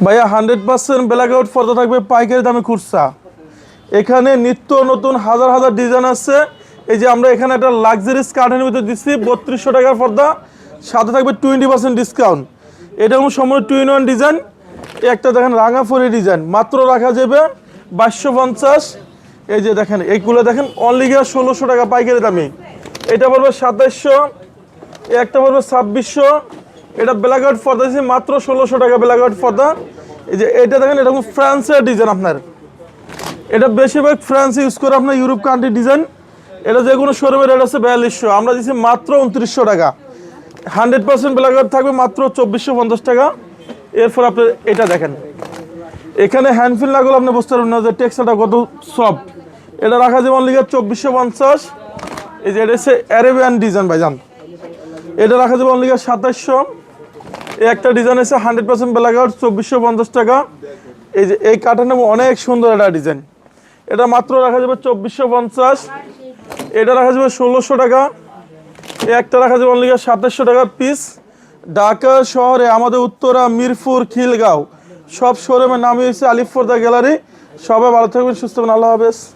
ভাইয়া 100% black out পর্দা থাকবে পাইকারি দামে খুচরা। এখানে নিত্য নতুন হাজার হাজার ডিজাইন আছে। এই যে আমরা এখানে একটা লাক্সারিস কার্টেনের ভিতরে দিচ্ছি 3200 টাকার পর্দা, সাথে থাকবে 20% ডিসকাউন্ট। এটা হলো সম্পূর্ণ 2 in 1 ডিজাইন। একটা দেখেন রাঙা ফরি ডিজাইন, মাত্র রাখা যাবে 2250। এই যে দেখেন এইগুলো দেখেন অনলি 1600 টাকা পাইকারি দামে। এটা পড়বে 2700, একটা পড়বে 2600। এটা ব্ল্যাক আউট পর্দা দিচ্ছি মাত্র 1600 টাকা ব্ল্যাক আউট পর্দা। এই যে এটা দেখেন এরকম ফ্রান্সের ডিজাইন আপনার, এটা বেশিরভাগ ফ্রান্স ইউজ করে আপনার ইউরোপ কান্ট্রি ডিজাইন। এটা যে কোনো শোরুমের রেট আছে 4200, আমরা দিচ্ছি মাত্র 2900 টাকা। 100% ব্ল্যাক আউট থাকবে মাত্র 2450 টাকা। এরপর আপনি এটা দেখেন, এখানে হ্যান্ডফিল না করলে আপনি বুঝতে পারবেন না যে টেক্সচারটা কত সফট। এটা রাখা যাবে অনলি 2450। এই যে এটা হচ্ছে অ্যারেবিয়ান ডিজাইন ভাইজান, এটা রাখা যাবে অনলি 2700। এই একটা ডিজাইন আছে 100% ব্ল্যাক আউট 2450 টাকা। এই যে এই কাটানো অনেক সুন্দর একটা ডিজাইন, এটা মাত্র রাখা যাবে 2450। এটা রাখা যাবে 1600 টাকা। এই একটা রাখা যাবে অনলি 2700 টাকা পিস। ঢাকা শহরে আমাদের উত্তরা, মিরপুর, খিলগাঁও সব শোরুমের নামই হচ্ছে আলিফ পর্দা গ্যালারি। সবাই ভালো থাকবেন, সুস্থ থাকবেন, আল্লাহ হাফেজ।